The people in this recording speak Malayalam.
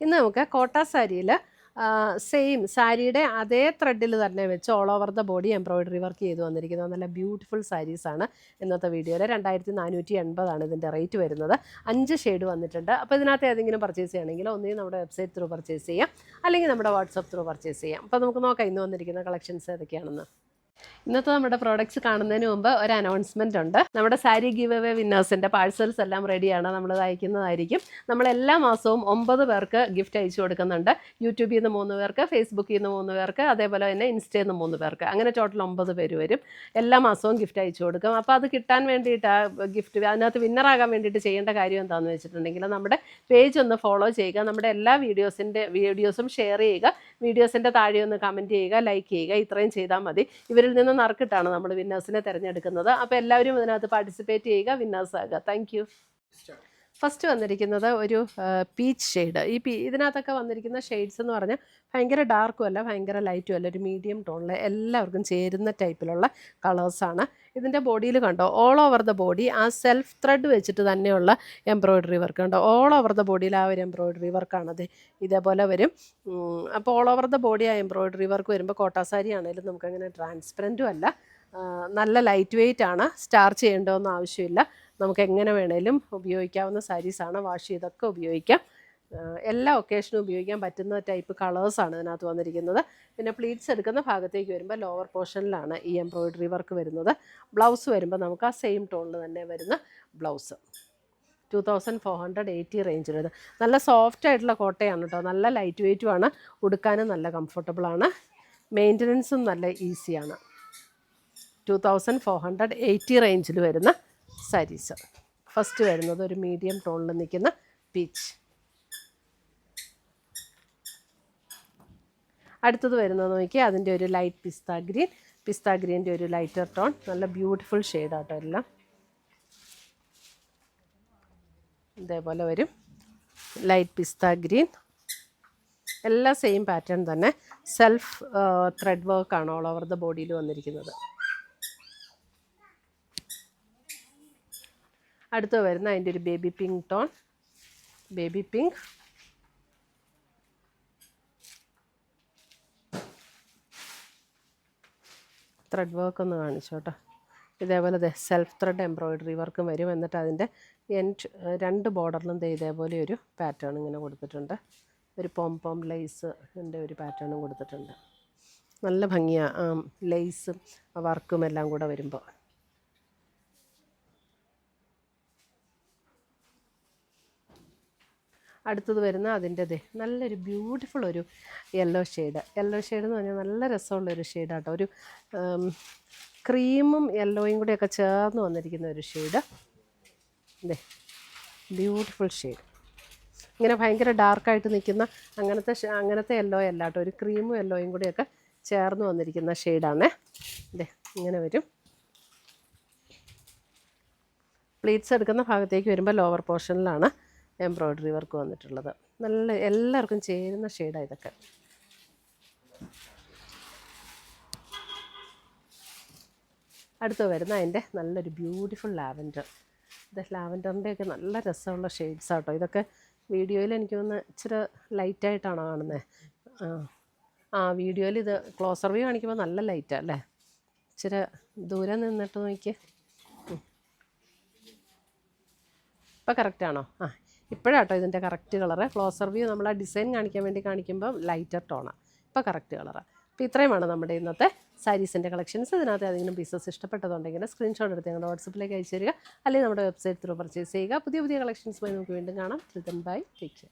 ഇന്ന് നമുക്ക് കോട്ട സാരിയിൽ സെയിം സാരിയുടെ അതേ ത്രെഡിൽ തന്നെ വെച്ച് all over the body embroidery work ചെയ്ത് വന്നിരിക്കുന്നത് നല്ല ബ്യൂട്ടിഫുൾ സാരീസാണ് ഇന്നത്തെ വീഡിയോയിൽ. 2480 ഇതിൻ്റെ റേറ്റ് വരുന്നത്. 5 ഷെയ്ഡ് വന്നിട്ടുണ്ട്. അപ്പോൾ ഇതിനകത്ത് ഏതെങ്കിലും പർച്ചേസ് ചെയ്യണമെങ്കിൽ ഒന്നുകിൽ നമ്മുടെ വെബ്സൈറ്റ് ത്രൂ പർച്ചേസ് ചെയ്യാം, അല്ലെങ്കിൽ നമ്മുടെ വാട്സപ്പ് ത്രൂ പർച്ചേസ് ചെയ്യാം. അപ്പോൾ നമുക്ക് നോക്കാം ഇന്ന് വന്നിരിക്കുന്ന കളക്ഷൻസ് ഏതൊക്കെയാണെന്ന്. ഇന്നത്തെ നമ്മുടെ പ്രോഡക്റ്റ്സ് കാണുന്നതിന് മുമ്പ് ഒരു അനൗൺസ്മെൻ്റ് ഉണ്ട്. നമ്മുടെ സാരി ഗിവ് അവേ വിന്നേഴ്സിൻ്റെ പാഴ്സൽസ് എല്ലാം റെഡിയാണ്, നമ്മൾ അയക്കുന്നതായിരിക്കും. നമ്മൾ എല്ലാ മാസവും 9 പേർക്ക് ഗിഫ്റ്റ് അയച്ചു കൊടുക്കുന്നുണ്ട്. യൂട്യൂബിൽ നിന്ന് 3 പേർക്ക്, ഫേസ്ബുക്കിൽ നിന്ന് 3 പേർക്ക്, അതേപോലെ തന്നെ ഇൻസ്റ്റയിൽ നിന്ന് 3 പേർക്ക്, അങ്ങനെ ടോട്ടൽ 9 പേര് വരും. എല്ലാ മാസവും ഗിഫ്റ്റ് അയച്ചു കൊടുക്കും. അപ്പോൾ അത് കിട്ടാൻ വേണ്ടിയിട്ട് ഗിഫ്റ്റ് അതിനകത്ത് വിന്നറാകാൻ വേണ്ടിയിട്ട് ചെയ്യേണ്ട കാര്യം എന്താണെന്ന് വെച്ചിട്ടുണ്ടെങ്കിൽ നമ്മുടെ പേജ് ഒന്ന് ഫോളോ ചെയ്യുക, നമ്മുടെ എല്ലാ വീഡിയോസും ഷെയർ ചെയ്യുക, വീഡിയോസിൻ്റെ താഴെ ഒന്ന് കമൻറ്റ് ചെയ്യുക, ലൈക്ക് ചെയ്യുക. ഇത്രയും ചെയ്താൽ മതി. ഇവരിൽ നിന്ന് നറുക്കിട്ടാണ് നമ്മൾ വിന്നേഴ്സിനെ തിരഞ്ഞെടുക്കുന്നത്. അപ്പോൾ എല്ലാവരും ഇതിനകത്ത് പാർട്ടിസിപ്പേറ്റ് ചെയ്യുക, വിന്നേഴ്സ് ആകുക. Thank you. ഫസ്റ്റ് വന്നിരിക്കുന്നത് ഒരു പീച്ച് ഷെയ്ഡ്. ഇതിനകത്തൊക്കെ വന്നിരിക്കുന്ന ഷെയ്ഡ്സ് എന്ന് പറഞ്ഞാൽ ഭയങ്കര ഡാർക്കും അല്ല ഭയങ്കര ലൈറ്റും അല്ല, ഒരു മീഡിയം ടോണിൽ എല്ലാവർക്കും ചേരുന്ന ടൈപ്പിലുള്ള കളേഴ്സാണ്. ഇതിൻ്റെ ബോഡിയിൽ കണ്ടോ, ഓൾ ഓവർ ദ ബോഡി ആ സെൽഫ് ത്രെഡ് വെച്ചിട്ട് തന്നെയുള്ള എംബ്രോയിഡറി വർക്ക് കണ്ടോ. ഓൾ ഓവർ ദ ബോഡിയിൽ ആ ഒരു എംബ്രോയിഡറി വർക്കാണത്, ഇതേപോലെ വരും. അപ്പോൾ ഓൾ ഓവർ ദ ബോഡി ആ എംബ്രോയിഡറി വർക്ക് വരുമ്പോൾ കോട്ട സാരി ആണെങ്കിലും നമുക്കങ്ങനെ ട്രാൻസ്പെറൻറ്റും അല്ല, നല്ല ലൈറ്റ് വെയ്റ്റ് ആണ്. സ്റ്റാർ ചെയ്യേണ്ടതൊന്നും ആവശ്യമില്ല, നമുക്ക് എങ്ങനെ വേണേലും ഉപയോഗിക്കാവുന്ന സാരീസാണ്. വാഷ് ചെയ്തൊക്കെ ഉപയോഗിക്കാം, എല്ലാ ഒക്കേഷനും ഉപയോഗിക്കാൻ പറ്റുന്ന ടൈപ്പ് കളേഴ്സാണ് ഇതിനകത്ത് വന്നിരിക്കുന്നത്. പിന്നെ പ്ലീറ്റ്സ് എടുക്കുന്ന ഭാഗത്തേക്ക് വരുമ്പോൾ ലോവർ പോർഷനിലാണ് ഈ എംബ്രോയിഡറി വർക്ക് വരുന്നത്. ബ്ലൗസ് വരുമ്പോൾ നമുക്ക് ആ സെയിം ടോണിൽ തന്നെ വരുന്ന ബ്ലൗസ്. 2480 റേഞ്ചിൽ വരുന്നത്. നല്ല സോഫ്റ്റ് ആയിട്ടുള്ള കോട്ടയാണ് കേട്ടോ, നല്ല ലൈറ്റ് വെയ്റ്റുമാണ്, ഉടുക്കാനും നല്ല കംഫർട്ടബിളാണ്, മെയിൻ്റനൻസും നല്ല ഈസിയാണ്. 2480 റേഞ്ചിൽ വരുന്ന സാരീസ്. ഫസ്റ്റ് വരുന്നത് ഒരു മീഡിയം ടോണിൽ നിൽക്കുന്ന പീച്ച്. അടുത്തത് വരുന്നത് നോക്കി, അതിൻ്റെ ഒരു ലൈറ്റ് പിസ്ത ഗ്രീൻ്റെ ഒരു ലൈറ്റർ ടോൺ, നല്ല ബ്യൂട്ടിഫുൾ ഷെയ്ഡാട്ടോ എല്ലാം. ഇതേപോലെ വരും ലൈറ്റ് പിസ്ത ഗ്രീൻ, എല്ലാം സെയിം പാറ്റേൺ തന്നെ. സെൽഫ് ത്രെഡ് വർക്കാണ് ഓൾ ഓവർ ദ ബോഡിയിൽ വന്നിരിക്കുന്നത്. അടുത്ത് വരുന്ന അതിൻ്റെ ഒരു baby pink tone, baby pink. Thread work ഒന്ന് കാണിച്ചു കേട്ടോ. ഇതേപോലെ സെൽഫ് ത്രെഡ് എംബ്രോയിഡറി വർക്കും വരും. എന്നിട്ട് അതിൻ്റെ രണ്ട് ബോർഡറിലും ഇതേപോലെ ഒരു പാറ്റേൺ ഇങ്ങനെ കൊടുത്തിട്ടുണ്ട്. ഒരു പോം ലേസ് ഒരു പാറ്റേണും കൊടുത്തിട്ടുണ്ട്. നല്ല ഭംഗിയാണ് ലേസും വർക്കും എല്ലാം കൂടെ വരുമ്പോൾ. അടുത്തത് വരുന്ന അതിൻ്റെ നല്ലൊരു ബ്യൂട്ടിഫുൾ ഒരു യെല്ലോ ഷെയ്ഡ് എന്ന് പറഞ്ഞാൽ നല്ല രസമുള്ളൊരു ഷെയ്ഡാട്ടോ. ഒരു ക്രീമും യെല്ലോയും കൂടെയൊക്കെ ചേർന്ന് വന്നിരിക്കുന്ന ഒരു ഷെയ്ഡ്. Beautiful shade. ഇങ്ങനെ ഭയങ്കര ഡാർക്കായിട്ട് നിൽക്കുന്ന അങ്ങനത്തെ യെല്ലോ അല്ല കേട്ടോ, ഒരു ക്രീമും യെല്ലോയും കൂടെയൊക്കെ ചേർന്ന് വന്നിരിക്കുന്ന ഷെയ്ഡാണേ. ഇങ്ങനെ വരും. പ്ലീറ്റ്സ് എടുക്കുന്ന ഭാഗത്തേക്ക് വരുമ്പോൾ ലോവർ പോർഷനിലാണ് എംബ്രോയിഡറി വർക്ക് വന്നിട്ടുള്ളത്. നല്ല എല്ലാവർക്കും ചേരുന്ന ഷെയ്ഡാണ് ഇതൊക്കെ. അടുത്ത് വരുന്ന അതിൻ്റെ നല്ലൊരു ബ്യൂട്ടിഫുൾ ലാവൻഡർ. ലാവൻഡറിൻ്റെയൊക്കെ നല്ല രസമുള്ള ഷെയ്ഡ്സ് ആട്ടോ. ഇതൊക്കെ വീഡിയോയിൽ എനിക്ക് തോന്നുന്നു ഇച്ചിരി ലൈറ്റായിട്ടാണോ കാണുന്നത്. വീഡിയോയിൽ ഇത് ക്ലോസർ വ്യൂ കാണിക്കുമ്പോൾ നല്ല ലൈറ്റാണ് അല്ലേ. ഇച്ചിരി ദൂരെ നിന്നിട്ട് നോക്കിയേ. ഇപ്പോൾ കറക്റ്റാണോ? ഇപ്പോഴാട്ടോ ഇതിൻ്റെ കറക്റ്റ് കളറ്. ക്ലോസർ വ്യൂ നമ്മൾ ആ ഡിസൈൻ കാണിക്കാൻ വേണ്ടി കാണിക്കുമ്പോൾ ലൈറ്റർ ടോണാണ്. ഇപ്പോൾ കറക്റ്റ് കളറാണ്. അപ്പോൾ ഇത്രയുമാണ് നമ്മുടെ ഇന്നത്തെ സാരീസിൻ്റെ കളക്ഷൻസ്. ഇതിനകത്ത് ഏതെങ്കിലും പീസസ് ഇഷ്ടപ്പെട്ടതുണ്ടെങ്കിൽ സ്ക്രീൻഷോട്ട് എടുത്ത് ഞങ്ങളുടെ വാട്സപ്പിലേക്ക് അയച്ചു തരിക, അല്ലെങ്കിൽ നമ്മുടെ വെബ്സൈറ്റ് ത്രൂ പർച്ചേസ് ചെയ്യുക. പുതിയ കളക്ഷൻസുമായി നമുക്ക് വീണ്ടും കാണാം. Bye, take care.